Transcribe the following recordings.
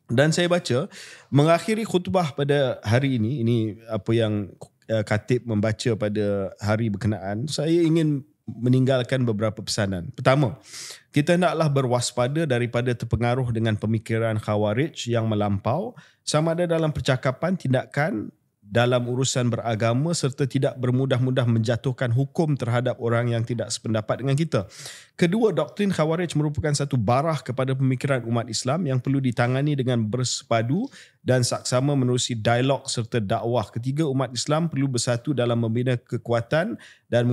Dan saya baca mengakhiri khutbah pada hari ini apa yang khatib membaca pada hari berkenaan, saya ingin meninggalkan beberapa pesanan. Pertama, kita hendaklah berwaspada daripada terpengaruh dengan pemikiran khawarij yang melampau, sama ada dalam percakapan, tindakan, dalam urusan beragama, serta tidak bermudah-mudah menjatuhkan hukum terhadap orang yang tidak sependapat dengan kita. Kedua, doktrin khawarij merupakan satu barah kepada pemikiran umat Islam yang perlu ditangani dengan bersepadu dan saksama menerusi dialog serta dakwah. Ketiga, umat Islam perlu bersatu dalam membina kekuatan dan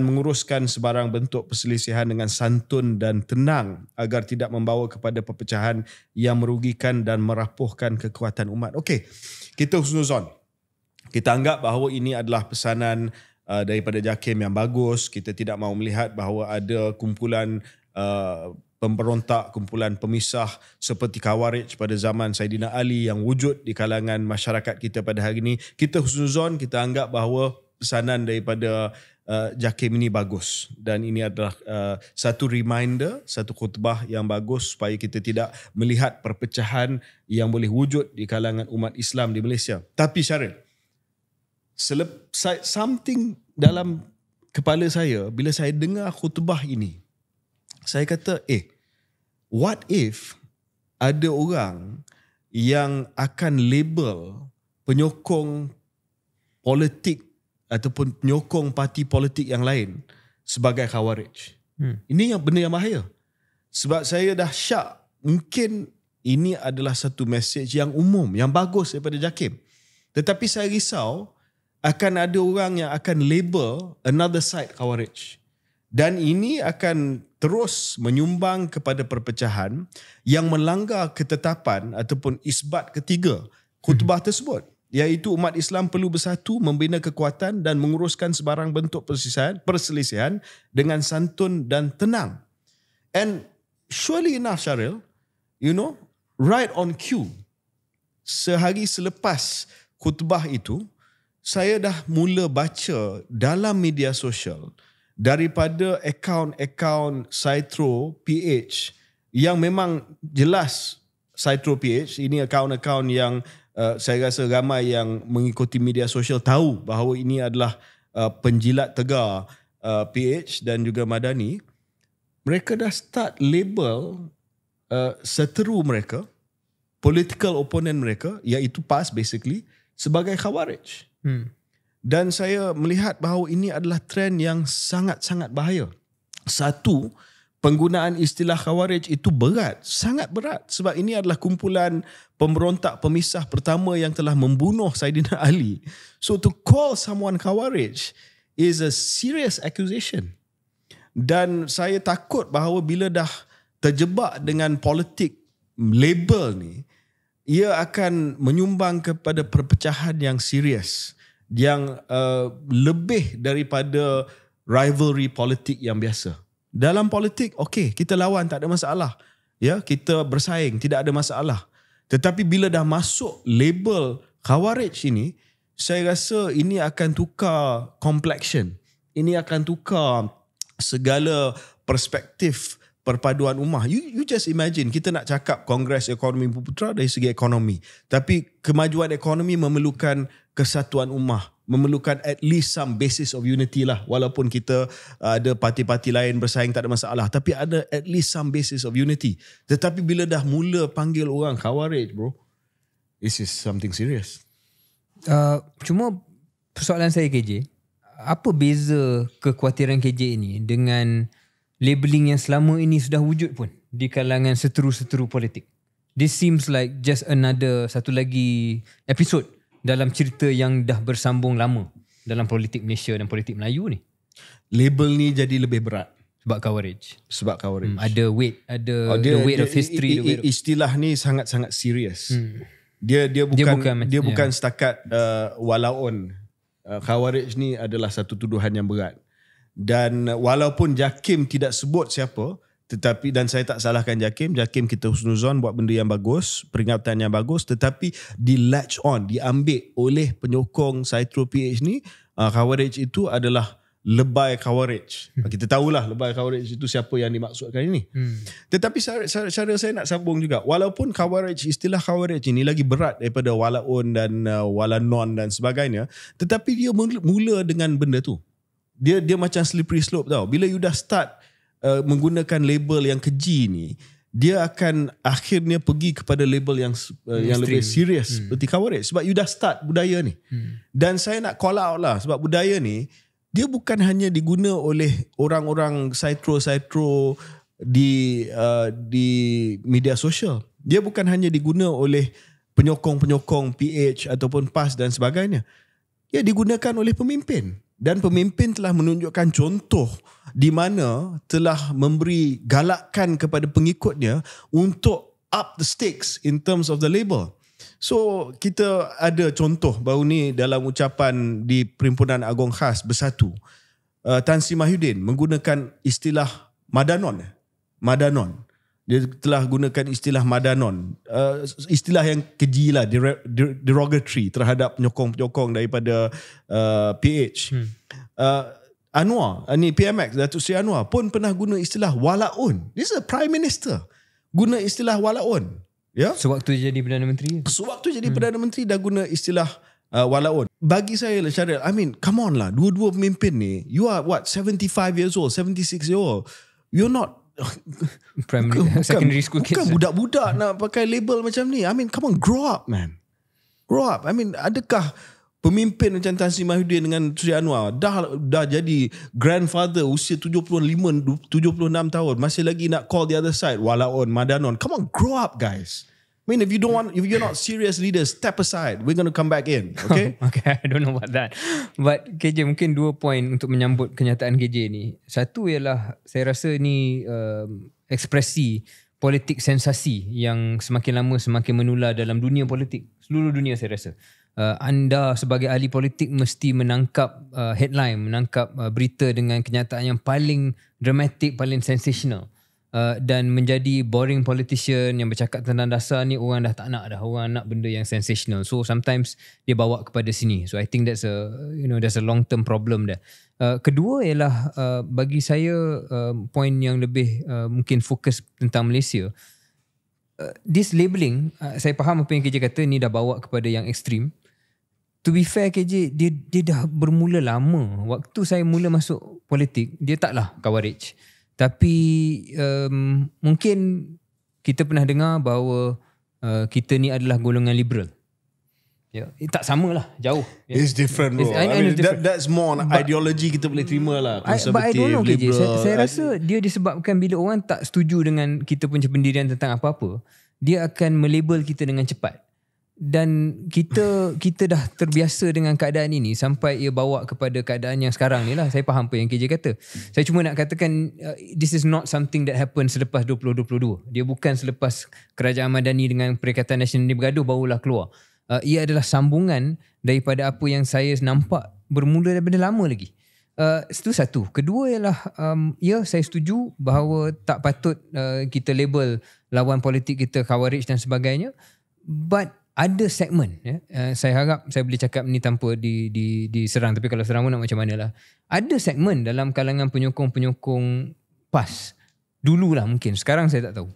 menguruskan sebarang bentuk perselisihan dengan santun dan tenang agar tidak membawa kepada perpecahan yang merugikan dan merapuhkan kekuatan umat. Okey, kita husnuzon. Kita anggap bahawa ini adalah pesanan daripada JAKIM yang bagus. Kita tidak mahu melihat bahawa ada kumpulan pemberontak, kumpulan pemisah seperti Khawarij pada zaman Saidina Ali yang wujud di kalangan masyarakat kita pada hari ini. Kita husnuzon, kita anggap bahawa pesanan daripada JAKIM ini bagus, dan ini adalah satu reminder, satu khutbah yang bagus supaya kita tidak melihat perpecahan yang boleh wujud di kalangan umat Islam di Malaysia. Tapi Syaril, something dalam kepala saya bila saya dengar khutbah ini, saya kata, what if ada orang yang akan label penyokong politik ataupun penyokong parti politik yang lain sebagai khawarij. Ini yang benda yang bahaya. Sebab saya dah syak, mungkin ini adalah satu mesej yang umum, yang bagus daripada JAKIM. Tetapi saya risau akan ada orang yang akan label another side khawarij. Dan ini akan terus menyumbang kepada perpecahan yang melanggar ketetapan ataupun isbat ketiga khutbah tersebut, iaitu umat Islam perlu bersatu, membina kekuatan dan menguruskan sebarang bentuk perselisihan dengan santun dan tenang. And surely enough, Syaril, right on cue, sehari selepas khutbah itu, saya dah mula baca dalam media sosial daripada akaun-akaun Saitro PH yang memang jelas Saitro PH, ini akaun-akaun yang saya rasa ramai yang mengikuti media sosial tahu bahawa ini adalah penjilat tegar PH dan juga Madani. Mereka dah start label seteru mereka, political opponent mereka, iaitu PAS basically, sebagai khawarij. Dan saya melihat bahawa ini adalah trend yang sangat-sangat bahaya. Satu, penggunaan istilah khawarij itu berat, sangat berat, sebab ini adalah kumpulan pemberontak pemisah pertama yang telah membunuh Saidina Ali. So to call someone khawarij is a serious accusation. Dan saya takut bahawa bila dah terjebak dengan politik label ni, ia akan menyumbang kepada perpecahan yang serius, yang lebih daripada rivalry politik yang biasa. Dalam politik, okey, kita lawan, tak ada masalah. Ya, kita bersaing, tidak ada masalah. Tetapi bila dah masuk label khawarij ini, saya rasa ini akan tukar complexion. Ini akan tukar segala perspektif perpaduan ummah. You just imagine, kita nak cakap Kongres Ekonomi Bumiputera dari segi ekonomi. Tapi kemajuan ekonomi memerlukan kesatuan ummah, memerlukan at least some basis of unity lah. Walaupun kita ada parti-parti lain bersaing, tak ada masalah. Tapi ada at least some basis of unity. Tetapi bila dah mula panggil orang khawarij, bro, this is something serious. Cuma persoalan saya, KJ, apa beza kekhawatiran KJ ini dengan labeling yang selama ini sudah wujud pun di kalangan seteru-seteru politik? This seems like just another, satu lagi episod dalam cerita yang dah bersambung lama dalam politik Malaysia dan politik Melayu ni. Label ni jadi lebih berat sebab khawarij. Ada weight, the weight of history. Istilah ni sangat-sangat serius. Dia bukan setakat walaun. Khawarij ni adalah satu tuduhan yang berat. Dan walaupun JAKIM tidak sebut siapa, tetapi, dan saya tak salahkan JAKIM kita husnuzon buat benda yang bagus, peringatan yang bagus, tetapi di latch on, diambil oleh penyokong Saitro PH ni, Khawarij itu adalah lebay Khawarij. Kita tahulah lebay Khawarij itu siapa yang dimaksudkan ini. Tetapi cara saya nak sambung juga, walaupun Khawarij, istilah Khawarij ini lagi berat daripada walaun dan walanon dan sebagainya, tetapi dia mula dengan benda tu. Dia macam slippery slope tau. Bila you dah start menggunakan label yang keji ni, dia akan akhirnya pergi kepada label yang lebih serius seperti Khawarij, sebab you dah start budaya ni. Dan saya nak call out lah, sebab budaya ni dia bukan hanya diguna oleh orang-orang saitro di media sosial. Dia bukan hanya diguna oleh penyokong-penyokong PH ataupun PAS dan sebagainya. Dia digunakan oleh pemimpin. Dan pemimpin telah menunjukkan contoh di mana telah memberi galakan kepada pengikutnya untuk up the stakes in terms of the label. So kita ada contoh baru ni dalam ucapan di Perhimpunan Agong Khas Bersatu. Tan Sri Mahyudin menggunakan istilah Madanon. Dia telah gunakan istilah Madanon. Istilah yang keji lah, derogatory terhadap penyokong-penyokong daripada PH. Anwar, ni PMX, Datuk Seri Anwar pun pernah guna istilah walaun. This is a Prime Minister guna istilah walaun. Ya? Sewaktu jadi Perdana Menteri. Perdana Menteri dah guna istilah walaun. Bagi saya lah Syaril, I mean, come on lah, dua-dua pemimpin ni, you are what, 75 years old, 76 years old. You're not secondary school kids. Bukan budak-budak nak pakai label macam ni. I mean, come on, grow up man. Grow up. I mean, adakah pemimpin macam Tan Sri Mahyudin dengan Sri Anwar dah jadi grandfather usia 76 tahun, masih lagi nak call the other side walaun, madanon? Come on, grow up guys. I mean, if you're not serious leaders, step aside. We're going to come back in. Okay? Okay, I don't know about that. But KJ, mungkin 2 point untuk menyambut kenyataan KJ ni. Satu ialah, saya rasa ni ekspresi politik sensasi yang semakin lama semakin menular dalam dunia politik. Seluruh dunia saya rasa. Anda sebagai ahli politik mesti menangkap headline, menangkap berita dengan kenyataan yang paling dramatik, paling sensational. Dan menjadi boring politician yang bercakap tentang dasar ni, orang dah tak nak dah. Orang nak benda yang sensational. So sometimes dia bawa kepada sini. So I think there's a long term problem there. Kedua ialah bagi saya point yang lebih mungkin fokus tentang Malaysia. This labelling, saya faham apa yang KJ kata, ni dah bawa kepada yang ekstrim. To be fair KJ, dia dah bermula lama. Waktu saya mula masuk politik, dia taklah Khawarij. Tapi mungkin kita pernah dengar bahawa kita ni adalah golongan liberal. Ya, tak samalah, jauh. Ya. It's different bro. I mean, that's more ideology kita boleh terima lah. Konservatif, but I don't know KJ. liberal. Saya rasa dia disebabkan bila orang tak setuju dengan kita punya pendirian tentang apa-apa, dia akan melabel kita dengan cepat. Dan kita dah terbiasa dengan keadaan ini sampai ia bawa kepada keadaan yang sekarang ni lah. Saya faham apa yang KJ kata. Saya cuma nak katakan this is not something that happened selepas 2022. Dia bukan selepas Kerajaan Madani dengan Perikatan Nasional ni bergaduh barulah keluar. Ia adalah sambungan daripada apa yang saya nampak bermula daripada lama lagi. Itu satu. Kedua ialah ya, saya setuju bahawa tak patut kita label lawan politik kita Khawarij dan sebagainya. But ada segmen, ya. Saya harap saya boleh cakap ni tanpa diserang, tapi kalau serang pun nak macam mana lah. Ada segmen dalam kalangan penyokong-penyokong PAS dululah, mungkin sekarang saya tak tahu,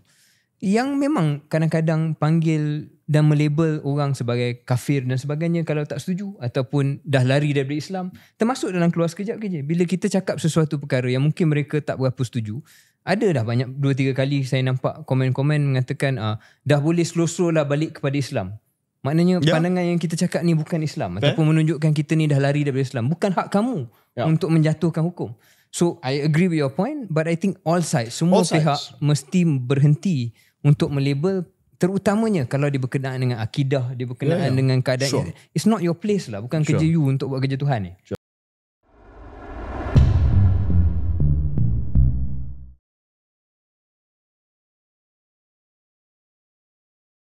yang memang kadang-kadang panggil dan melabel orang sebagai kafir dan sebagainya kalau tak setuju ataupun dah lari daripada Islam. Termasuk dalam Keluar Sekejap KJ, bila kita cakap sesuatu perkara yang mungkin mereka tak berapa setuju, ada dah banyak 2-3 kali saya nampak komen-komen mengatakan dah boleh slow-slow lah balik kepada Islam. Maknanya pandangan yang kita cakap ni bukan Islam, ataupun menunjukkan kita ni dah lari daripada Islam. Bukan hak kamu untuk menjatuhkan hukum. So I agree with your point, but I think all sides, semua pihak mesti berhenti untuk melabel, terutamanya kalau dia berkenaan dengan akidah, dia berkenaan dengan keadaan. It's not your place lah, bukan kerja you untuk buat kerja Tuhan ni.